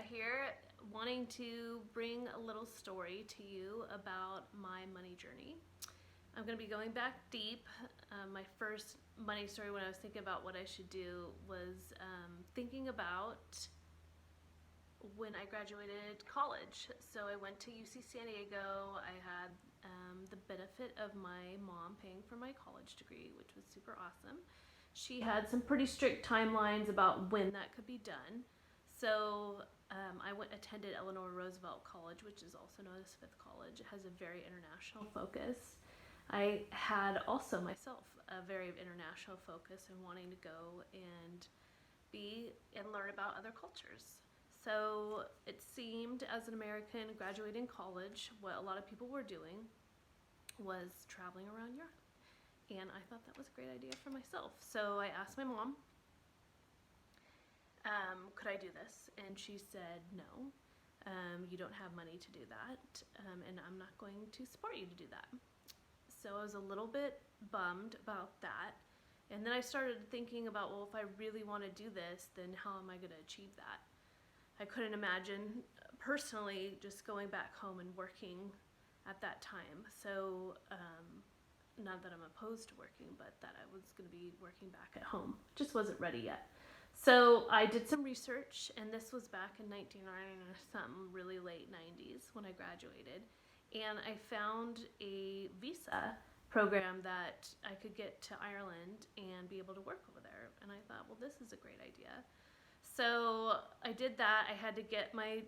here, wanting to bring a little story to you about my money journey. I'm going to be going back deep. My first money story, when I was thinking about what I should do, was thinking about when I graduated college. So I went to UC San Diego. I had the benefit of my mom paying for my college degree, which was super awesome. She had some pretty strict timelines about when that could be done. So I attended Eleanor Roosevelt College, which is also known as Fifth College. It has a very international focus. I had also myself a very international focus and wanting to go and be and learn about other cultures. So it seemed, as an American graduating college, what a lot of people were doing was traveling around Europe. And I thought that was a great idea for myself. So I asked my mom, could I do this? And she said, no, you don't have money to do that, and I'm not going to support you to do that. So I was a little bit bummed about that. And then I started thinking about, well, if I really want to do this, then how am I going to achieve that? I couldn't imagine personally just going back home and working at that time. So not that I'm opposed to working, but that I was going to be working back at home. Just wasn't ready yet. So I did some research, and this was back in 1990 or something, really late 90s when I graduated. And I found a visa program that I could get to Ireland and be able to work over there. And I thought, well, this is a great idea. So I did that. I had to get my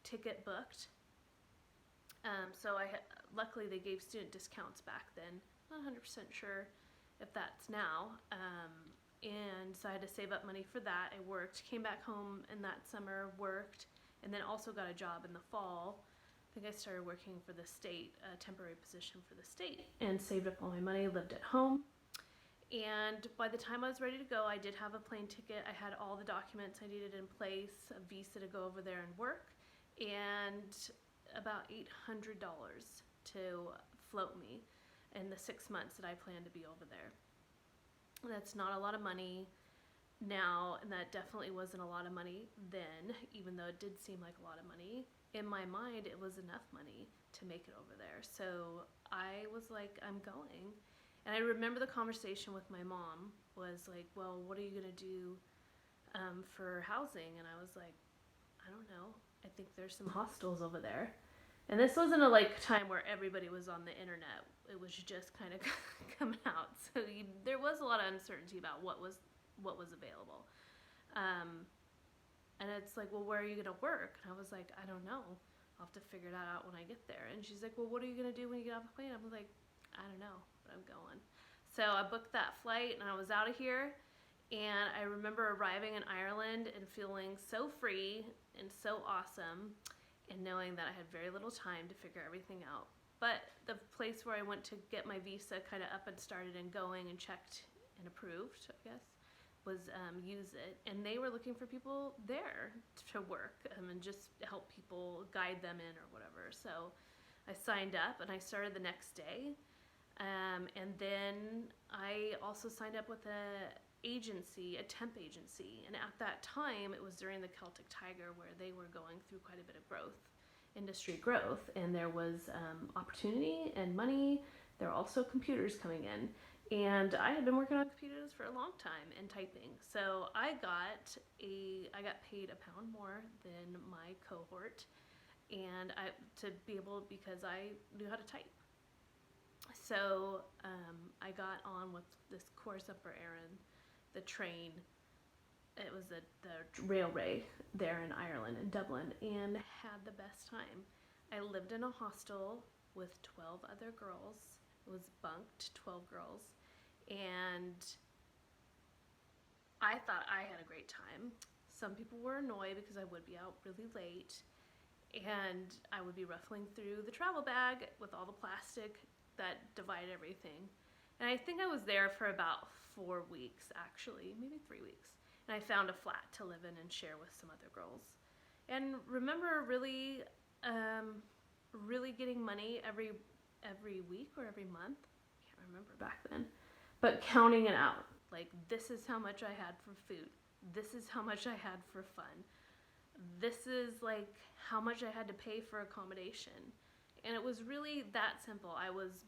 ticket booked. Luckily they gave student discounts back then. Not 100% sure if that's now. And so I had to save up money for that. I worked, came back home in that summer, worked, and then also got a job in the fall. I think I started working for the state, a temporary position for the state, and saved up all my money, lived at home. And by the time I was ready to go, I did have a plane ticket. I had all the documents I needed in place, a visa to go over there and work, and about $800 to float me in the 6 months that I planned to be over there. That's not a lot of money now, and that definitely wasn't a lot of money then, even though it did seem like a lot of money. In my mind, it was enough money to make it over there. So I was like, I'm going. And I remember the conversation with my mom was like, well, what are you going to do for housing? And I was like, I don't know. I think there's some hostels over there. And this wasn't a time where everybody was on the internet. It was just kind of coming out. So there was a lot of uncertainty about what was available. And it's like, well, where are you going to work? And I was like, I don't know. I'll have to figure that out when I get there. And she's like, well, what are you going to do when you get off the plane? I was like, I don't know, but I'm going. So I booked that flight and I was out of here. And I remember arriving in Ireland and feeling so free and so awesome, and knowing that I had very little time to figure everything out. But the place where I went to get my visa kind of up and started and going and checked and approved, I guess, was Use It. And they were looking for people there to work and just help people, guide them in or whatever. So I signed up and I started the next day. And then I also signed up with a temp agency. And at that time, it was during the Celtic Tiger, where they were going through quite a bit of growth, industry growth. And there was opportunity and money. There were also computers coming in. And I had been working on computers for a long time and typing. So I got paid £1 more than my cohort, and because I knew how to type. So I got on with this course up for Erin, the train. It was the railway there in Ireland, in Dublin, and had the best time. I lived in a hostel with 12 other girls. It was bunked, 12 girls. And I thought I had a great time. Some people were annoyed because I would be out really late, and I would be ruffling through the travel bag with all the plastic that divided everything. And I think I was there for about 4 weeks, actually, maybe 3 weeks. And I found a flat to live in and share with some other girls. And remember really getting money every week or every month. I can't remember back then. But counting it out. Like, this is how much I had for food. This is how much I had for fun. this is like how much I had to pay for accommodation. And it was really that simple. I was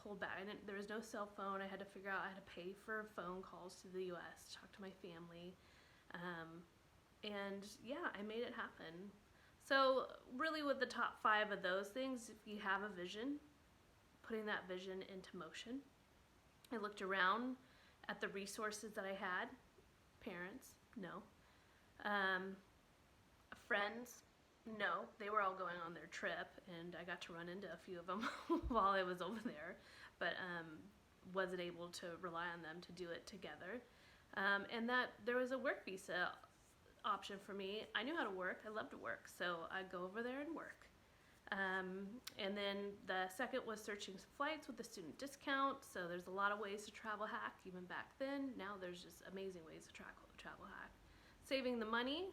pulled back. There was no cell phone. I had to figure out I had to pay for phone calls to the US, talk to my family. And yeah, I made it happen. So really with the top 5 of those things, if you have a vision, putting that vision into motion. I looked around at the resources that I had. Parents, no. Friends, no. They were all going on their trip, and I got to run into a few of them while I was over there, but wasn't able to rely on them to do it together. And that there was a work visa option for me. I knew how to work. I love to work, so I'd go over there and work. And then the second was searching flights with the student discount. So there's a lot of ways to travel hack even back then. Now there's just amazing ways to travel hack. Saving the money,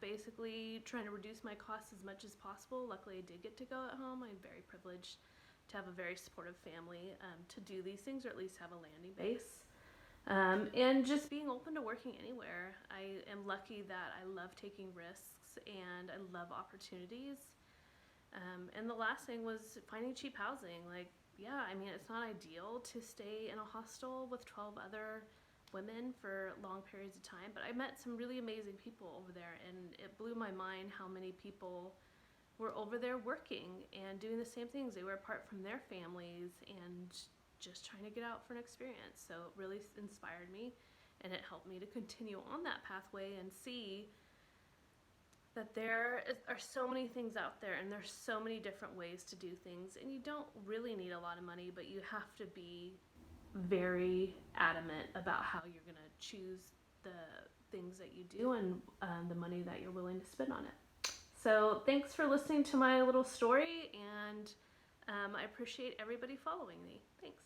basically trying to reduce my costs as much as possible. Luckily I did get to go at home. I'm very privileged to have a very supportive family to do these things, or at least have a landing base. And just being open to working anywhere. I am lucky that I love taking risks and I love opportunities. And the last thing was finding cheap housing. Like, yeah, I mean, it's not ideal to stay in a hostel with 12 other women for long periods of time, but I met some really amazing people over there, and it blew my mind how many people were over there working and doing the same things. They were apart from their families and just trying to get out for an experience. So it really inspired me, and it helped me to continue on that pathway and see that there are so many things out there, and there's so many different ways to do things, and you don't really need a lot of money, but you have to be very adamant about how you're going to choose the things that you do and the money that you're willing to spend on it. So thanks for listening to my little story, and I appreciate everybody following me. Thanks.